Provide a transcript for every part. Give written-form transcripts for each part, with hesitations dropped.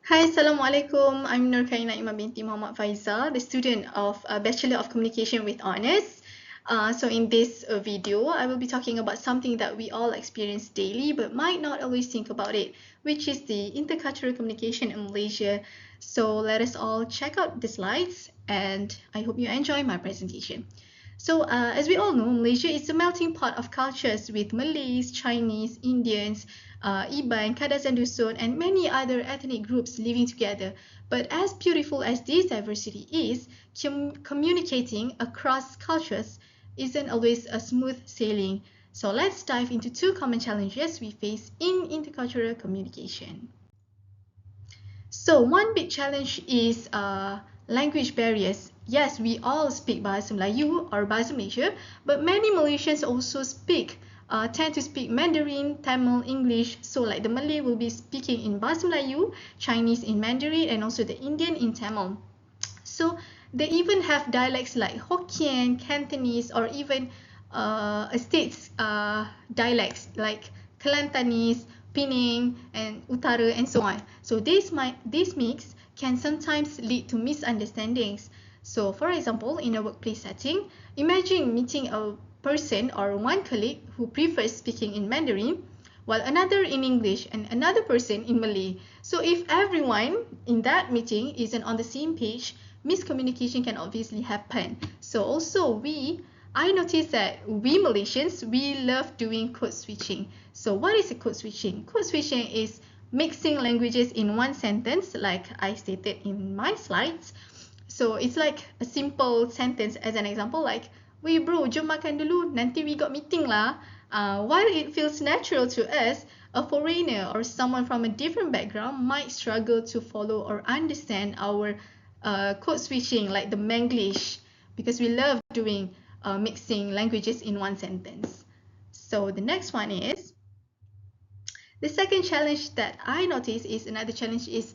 Hi, Assalamualaikum. I'm Nur Kaina Imam binti Muhammad Faiza, the student of Bachelor of Communication with Honours. So in this video, I will be talking about something that we all experience daily but might not always think about it, which is the intercultural communication in Malaysia. So let us all check out the slides and I hope you enjoy my presentation. So as we all know, Malaysia is a melting pot of cultures with Malays, Chinese, Indians, Iban, Kadazan Dusun, and many other ethnic groups living together. But as beautiful as this diversity is, communicating across cultures isn't always a smooth sailing. So let's dive into two common challenges we face in intercultural communication. So one big challenge is language barriers. Yes, we all speak Bahasa Melayu or Bahasa Malaysia, but many Malaysians also tend to speak Mandarin, Tamil, English. So like the Malay will be speaking in Bahasa Melayu, Chinese in Mandarin, and also the Indian in Tamil. So they even have dialects like Hokkien, Cantonese, or even states dialects like Kelantanese, Penang, and Utara, and so on. So this mix can sometimes lead to misunderstandings. So for example, in a workplace setting, imagine meeting a person or one colleague who prefers speaking in Mandarin while another in English and another person in Malay. So if everyone in that meeting isn't on the same page, miscommunication can obviously happen. So also I noticed that we Malaysians, we love doing code switching. So what is a code switching? Code switching is mixing languages in one sentence, like I stated in my slides. So it's like a simple sentence as an example, like, "Weh bro, jom makan dulu, nanti we got meeting lah." While it feels natural to us, a foreigner or someone from a different background might struggle to follow or understand our code switching, like the Manglish, because we love doing mixing languages in one sentence. So the next one is, the second challenge that I notice is another challenge is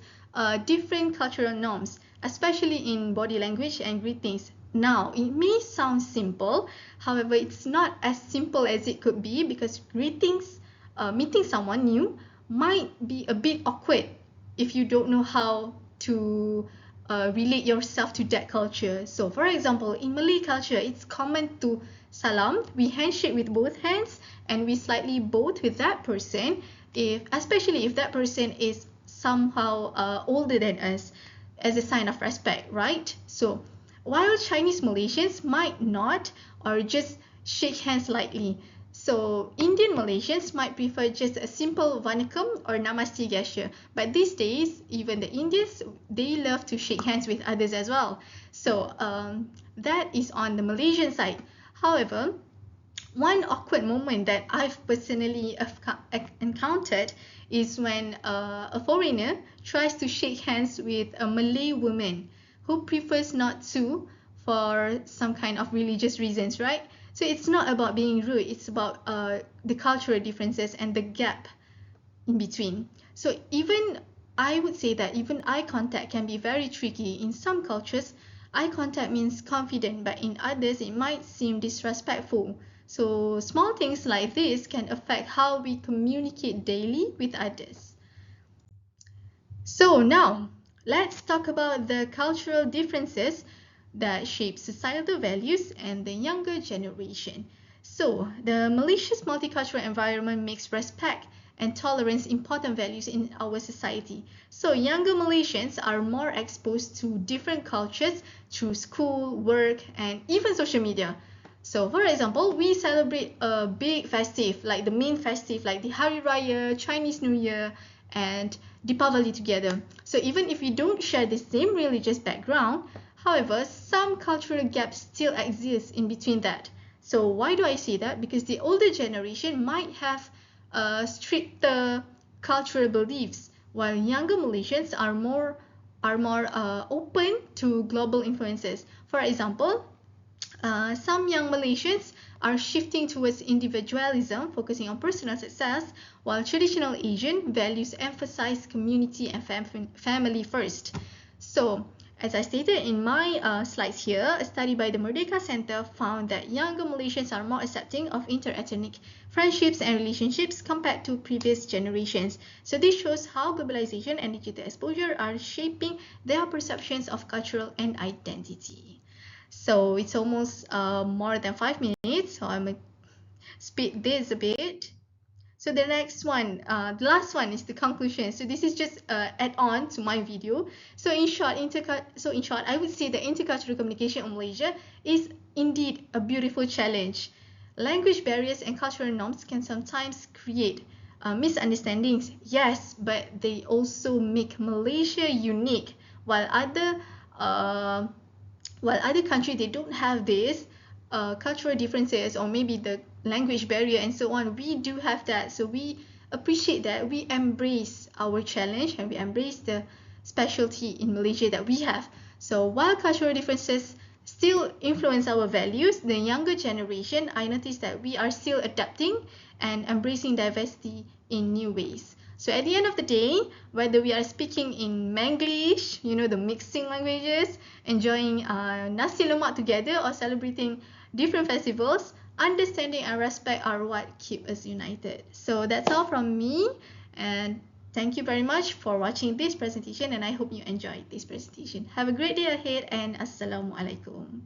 different cultural norms, especially in body language and greetings. Now, it may sound simple, however, it's not as simple as it could be because greetings, meeting someone new, might be a bit awkward if you don't know how to relate yourself to that culture. So, for example, in Malay culture, it's common to salam, we handshake with both hands, and we slightly bow with that person, especially if that person is somehow older than us, as a sign of respect, right? So while Chinese Malaysians might not or just shake hands lightly, so Indian Malaysians might prefer just a simple vanakkam or namaste gesture. But these days, even the Indians, they love to shake hands with others as well. So that is on the Malaysian side. However, one awkward moment that I've personally encountered is when a foreigner tries to shake hands with a Malay woman who prefers not to for some kind of religious reasons, right? So it's not about being rude, it's about the cultural differences and the gap in between. So even I would say that even eye contact can be very tricky. In some cultures, eye contact means confident, but in others, it might seem disrespectful. So small things like this can affect how we communicate daily with others. So now, let's talk about the cultural differences that shape societal values and the younger generation. So, the Malaysia's multicultural environment makes respect and tolerance important values in our society. So, younger Malaysians are more exposed to different cultures through school, work, and even social media. So, for example, we celebrate a big festive, like the main festive, like the Hari Raya, Chinese New Year, and Deepavali together. So even if we don't share the same religious background, however, some cultural gaps still exist in between that. So why do I say that? Because the older generation might have stricter cultural beliefs, while younger Malaysians are more open to global influences. For example, some young Malaysians are shifting towards individualism, focusing on personal success, while traditional Asian values emphasize community and family first. So, As I stated in my slides here, a study by the Merdeka Center found that younger Malaysians are more accepting of inter-ethnic friendships and relationships compared to previous generations. So this shows how globalization and digital exposure are shaping their perceptions of cultural and identity. So it's almost more than 5 minutes, so I'm going to speed this a bit. So the next one, the last one is the conclusion. So this is just add on to my video. So in short, I would say that intercultural communication in Malaysia is indeed a beautiful challenge. Language barriers and cultural norms can sometimes create misunderstandings, yes, but they also make Malaysia unique. While other countries they don't have this cultural differences or maybe the language barrier and so on, we do have that. So we appreciate that, we embrace our challenge and we embrace the specialty in Malaysia that we have. So while cultural differences still influence our values, the younger generation, I noticed that we are still adapting and embracing diversity in new ways. So at the end of the day, whether we are speaking in Manglish, you know, the mixing languages, enjoying nasi lemak together or celebrating different festivals, understanding and respect are what keep us united. So that's all from me, and thank you very much for watching this presentation, and I hope you enjoyed this presentation. Have a great day ahead, and Assalamualaikum.